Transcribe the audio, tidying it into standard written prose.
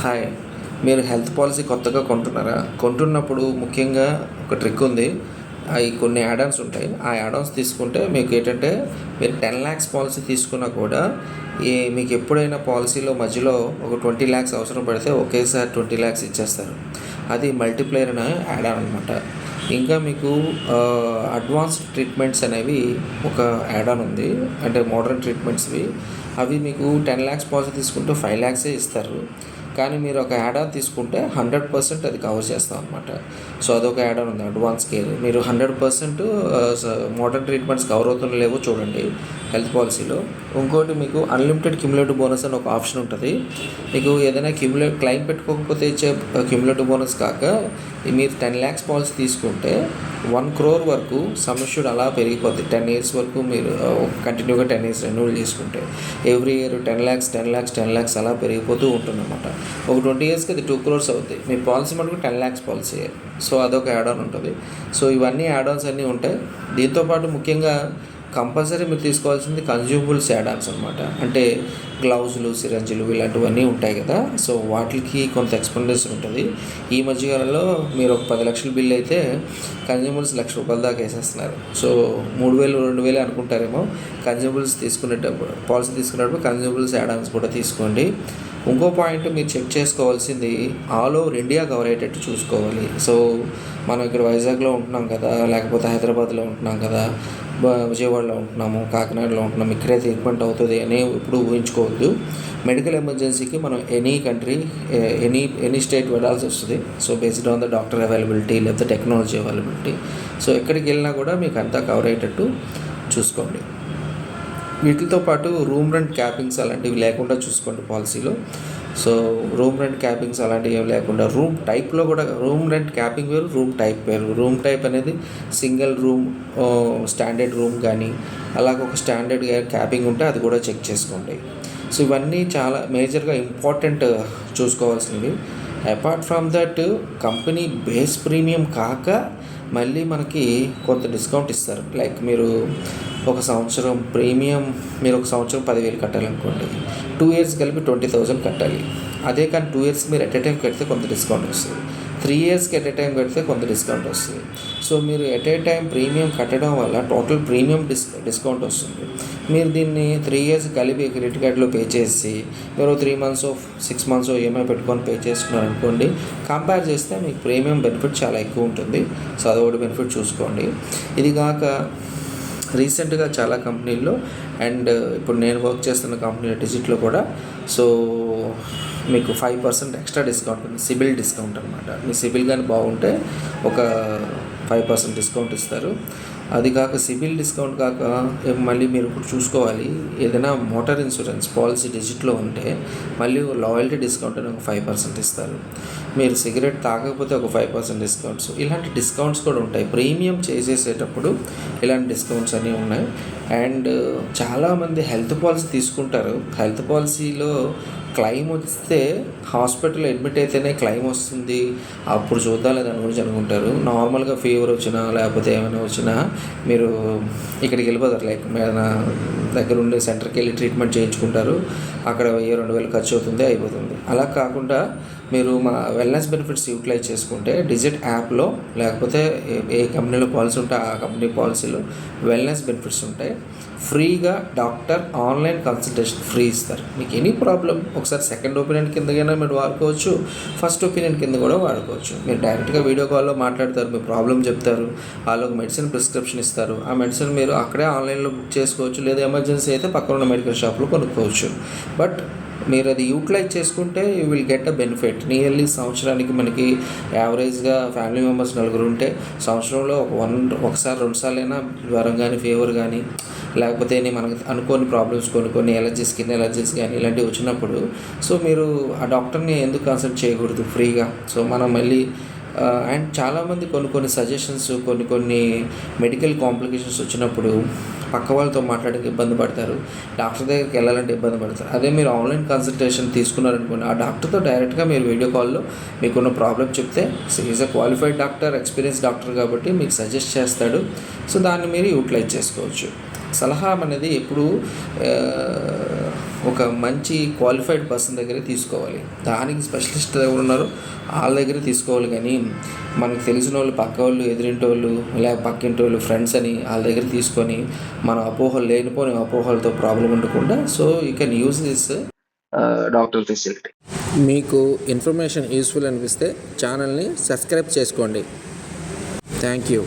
Hi. మీరు health policy కొత్తగా కొంటున్నారా? కొంటున్నప్పుడు ముఖ్యంగా ఒక ట్రిక్ ఉంది. అయి కొన్ని యాడ్ ఆన్స్ ఉంటాయి. ఆ యాడ్ ఆన్స్ తీసుకుంటే మీకేంటంటే మీరు 10,00,000 పాలసీ తీసుకున్నా కూడా మీకెప్పుడైనా పాలసీలో మధ్యలో ఒక 20,00,000 అవసరం పడితే ఒకేసారి 20,00,000 ఇచ్చేస్తారు. అది మల్టిప్లైయర్ అనే యాడ్ ఆన్ అనమాట. ఇంకా మీకు అడ్వాన్స్డ్ ట్రీట్మెంట్స్ అనేవి ఒక యాడ్ ఆన్ ఉంది. అంటే మోడర్న్ ట్రీట్మెంట్స్‌వి. అవి మీకు 10,00,000 పాలసీ తీసుకుంటే 5,00,000 ఇస్తారు. కానీ మీరు ఒక యాడ్ ఆన్ తీసుకుంటే 100% అది కవర్ చేస్తాం అనమాట. సో అదొక యాడ్ ఆన్ ఉంది, అడ్వాన్స్ కేర్. మీరు 100% మోడర్న్ ట్రీట్మెంట్స్ కవర్ అవుతున్నా లేవో చూడండి హెల్త్ పాలసీలో. ఇంకోటి మీకు అన్లిమిటెడ్ క్యుములేటివ్ బోనస్ అని ఒక ఆప్షన్ ఉంటుంది. మీకు ఏదైనా క్లెయిమ్ పెట్టుకోకపోతే ఇచ్చే క్యుములేటివ్ బోనస్ కాక మీరు 10,00,000 పాలసీ తీసుకుంటే 1 crore వరకు సమ్ అష్యూర్డ్ అలా పెరిగిపోద్ది. 10 years వరకు మీరు కంటిన్యూగా 10 years రెన్యూవల్ చేసుకుంటే ఎవ్రీ ఇయర్ 10,00,000 అలా పెరిగిపోతూ ఉంటుందన్నమాట. ఒక 20 yearsకి అది 2 crores అవుద్ది. మీ పాలసీ మటుకు 10,00,000 పాలసీ. సో అదొక యాడ్ ఆన్ ఉంటుంది. సో ఇవన్నీ యాడ్ ఆన్స్ అన్నీ ఉంటాయి. దీంతోపాటు ముఖ్యంగా కంపల్సరీ మీరు తీసుకోవాల్సింది కన్జ్యూమబుల్స్ యాడ్ ఆన్స్ అనమాట. అంటే గ్లౌజులు, సిరంజులు ఇలాంటివన్నీ ఉంటాయి కదా. సో వాటికి కొంత ఎక్స్పెండిచర్ ఉంటుంది. ఈ మధ్యకాలంలో మీరు ఒక 10 లక్షల బిల్ అయితే కన్జ్యూమబుల్స్ ₹1,00,000 దాకా వేసేస్తున్నారు. సో 3,000, 2,000 అనుకుంటారేమో. కన్జ్యూమబుల్స్ తీసుకునేటప్పుడు, పాలసీ తీసుకునేటప్పుడు కన్జ్యూమబుల్స్ యాడ్ ఆన్స్ కూడా తీసుకోండి. ఇంకో పాయింట్ మీరు చెక్ చేసుకోవాల్సింది ఆల్ ఓవర్ ఇండియా కవర్ అయ్యేటట్టు చూసుకోవాలి. సో మనం ఇక్కడ వైజాగ్లో ఉంటున్నాం కదా, లేకపోతే హైదరాబాద్లో ఉంటున్నాం కదా, విజయవాడలో ఉంటున్నాము, కాకినాడలో ఉంటున్నాము, ఇక్కడే ట్రీట్మెంట్ అవుతుంది అని ఇప్పుడు ఊహించుకోవద్దు. మెడికల్ ఎమర్జెన్సీకి మనం ఎనీ కంట్రీ, ఎనీ స్టేట్ వెళ్ళాల్సి వస్తుంది. So based on the doctor availability లేకపోతే టెక్నాలజీ అవైలబిలిటీ. సో ఎక్కడికి వెళ్ళినా కూడా మీకు అంతా కవర్ అయ్యేటట్టు చూసుకోండి. వీటితో పాటు రూమ్ రెంట్ క్యాపింగ్స్ అలాంటివి లేకుండా చూసుకోండి పాలసీలో. సో రూమ్ రెంట్ క్యాపింగ్స్ అలాంటివి ఏమి లేకుండా రూమ్ టైప్లో కూడా రూమ్ రెంట్ క్యాపింగ్ వేరు, రూమ్ టైప్ వేరు. రూమ్ టైప్ అనేది సింగిల్ రూమ్, స్టాండర్డ్ రూమ్ కానీ అలాగ ఒక స్టాండర్డ్ క్యాపింగ్ ఉంటే అది కూడా చెక్ చేసుకోండి. సో ఇవన్నీ చాలా మేజర్గా ఇంపార్టెంట్ చూసుకోవాల్సినవి. Apart from that company base premium కాక మళ్ళీ మనకి కొంత డిస్కౌంట్ ఇస్తారు. లైక్ మీరు ఒక సంవత్సరం ప్రీమియం, మీరు ఒక సంవత్సరం 10,000 కట్టాలనుకోండి, 2 years కలిపి 20,000 కట్టాలి. అదే కానీ 2 years మీరు ఎట్ ఎ టైం కడితే కొంత డిస్కౌంట్ వస్తుంది. 3 yearsకి ఎట్ ఎ టైం కడితే కొంత డిస్కౌంట్ వస్తుంది. సో మీరు ఎట్ ఏ టైం ప్రీమియం కట్టడం వల్ల టోటల్ ప్రీమియం డిస్కౌంట్ వస్తుంది. మీరు దీన్ని 3 years కలిపి క్రెడిట్ కార్డులో పే చేసి మీరు 3 months 6 months ఈఎంఐ పెట్టుకొని పే చేసుకున్నారనుకోండి, కంపేర్ చేస్తే మీకు ప్రీమియం బెనిఫిట్ చాలా ఎక్కువ ఉంటుంది. సో అదొకటి బెనిఫిట్ చూసుకోండి. ఇది కాక రీసెంట్గా చాలా కంపెనీల్లో అండ్ ఇప్పుడు నేను వర్క్ చేస్తున్న కంపెనీ డిజిట్లో కూడా సో మీకు 5% ఎక్స్ట్రా డిస్కౌంట్ ఉంది. సిబిల్ డిస్కౌంట్ అనమాట. మీ సిబిల్ కానీ బాగుంటే ఒక 5% డిస్కౌంట్ ఇస్తారు. అది కాక సిబిల్ డిస్కౌంట్ కాక మళ్ళీ మీరు ఇప్పుడు చూసుకోవాలి, ఏదైనా మోటార్ ఇన్సూరెన్స్ పాలసీ డిజిట్లో ఉంటే మళ్ళీ లాయల్టీ డిస్కౌంట్ అని ఒక 5% ఇస్తారు. మీరు సిగరెట్ తాగకపోతే ఒక 5% డిస్కౌంట్స్, ఇలాంటి డిస్కౌంట్స్ కూడా ఉంటాయి. ప్రీమియం చేసేసేటప్పుడు ఇలాంటి డిస్కౌంట్స్ అన్నీ ఉన్నాయి. అండ్ చాలామంది హెల్త్ పాలసీ తీసుకుంటారు. హెల్త్ పాలసీలో క్లెయిమ్ వస్తే హాస్పిటల్లో అడ్మిట్ అయితేనే క్లెయిమ్ వస్తుంది, అప్పుడు చూద్దాం దాని గురించి అనుకుంటారు. నార్మల్గా ఫీవర్ వచ్చినా లేకపోతే ఏమైనా వచ్చినా మీరు ఇక్కడికి వెళ్ళిపోతారు. లైక్ ఏదైనా దగ్గర ఉండే సెంటర్కి వెళ్ళి ట్రీట్మెంట్ చేయించుకుంటారు. అక్కడ 1,000-2,000 ఖర్చు అవుతుంది, అయిపోతుంది. అలా కాకుండా మీరు మా వెల్నెస్ బెనిఫిట్స్ యూటిలైజ్ చేసుకుంటే డిజిట్ యాప్లో లేకపోతే ఏ కంపెనీలో పాలసీ ఉంటే ఆ కంపెనీ పాలసీలో వెల్నెస్ బెనిఫిట్స్ ఉంటాయి. ఫ్రీగా డాక్టర్ ఆన్లైన్ కన్సల్టేషన్ ఫ్రీ ఇస్తారు. మీకు ఎనీ ప్రాబ్లం ఒకసారి సెకండ్ ఒపీనియన్ కిందకైనా మీరు వాడుకోవచ్చు, ఫస్ట్ ఒపీనియన్ కింద కూడా వాడుకోవచ్చు. మీరు డైరెక్ట్గా వీడియో కాల్లో మాట్లాడతారు, మీ ప్రాబ్లం చెప్తారు, వాళ్ళు ఒక మెడిసిన్ ప్రిస్క్రిప్షన్ ఇస్తారు. ఆ మెడిసిన్ మీరు అక్కడే ఆన్లైన్లో బుక్ చేసుకోవచ్చు, లేదా ఎమర్జెన్సీ అయితే పక్కన ఉన్న మెడికల్ షాప్లో కొనుక్కోవచ్చు. బట్ మీరు అది యూటిలైజ్ చేసుకుంటే you will get a benefit. Nearly సంవత్సరానికి మనకి యావరేజ్గా ఫ్యామిలీ మెంబర్స్ 4 ఉంటే సంవత్సరంలో ఒకసారి 2 సార్లైనా జ్వరం కానీ ఫీవర్ కానీ లేకపోతే మనకి అనుకోని ప్రాబ్లమ్స్ కొన్ని ఎలర్జీస్, స్కిన్ ఎలర్జీస్ కానీ ఇలాంటివి వచ్చినప్పుడు సో మీరు ఆ డాక్టర్ని ఎందుకు కన్సల్ట్ చేయకూడదు ఫ్రీగా? సో మనం మళ్ళీ అండ్ చాలామంది కొన్ని సజెషన్స్, కొన్ని మెడికల్ కాంప్లికేషన్స్ వచ్చినప్పుడు పక్క వాళ్ళతో మాట్లాడడానికి ఇబ్బంది పడతారు, డాక్టర్ దగ్గరికి వెళ్ళాలంటే ఇబ్బంది పడతారు. అదే మీరు ఆన్లైన్ కన్సల్టేషన్ తీసుకున్నారనుకోండి, ఆ డాక్టర్తో డైరెక్ట్గా మీరు వీడియో కాల్లో మీకున్న ప్రాబ్లం చెప్తే is a qualified doctor, experience doctor కాబట్టి మీకు సజెస్ట్ చేస్తాడు. సో దాన్ని మీరు యూటిలైజ్ చేసుకోవచ్చు. సలహా అనేది ఎప్పుడు ఒక మంచి క్వాలిఫైడ్ పర్సన్ దగ్గర తీసుకోవాలి. దానికి స్పెషలిస్ట్ ఎవరు ఉన్నారో వాళ్ళ దగ్గర తీసుకోవాలి. కానీ మనకు తెలిసిన వాళ్ళు, పక్క వాళ్ళు, ఎదురింటి వాళ్ళు, లేక పక్కింటి వాళ్ళు, ఫ్రెండ్స్ అని వాళ్ళ దగ్గర తీసుకొని మనం అపోహలు, లేనిపోని అపోహలతో ప్రాబ్లం ఉండకుండా so you can use this doctor facility. మీకు ఇన్ఫర్మేషన్ యూస్ఫుల్ అనిపిస్తే ఛానల్ని సబ్స్క్రైబ్ చేసుకోండి. Thank you.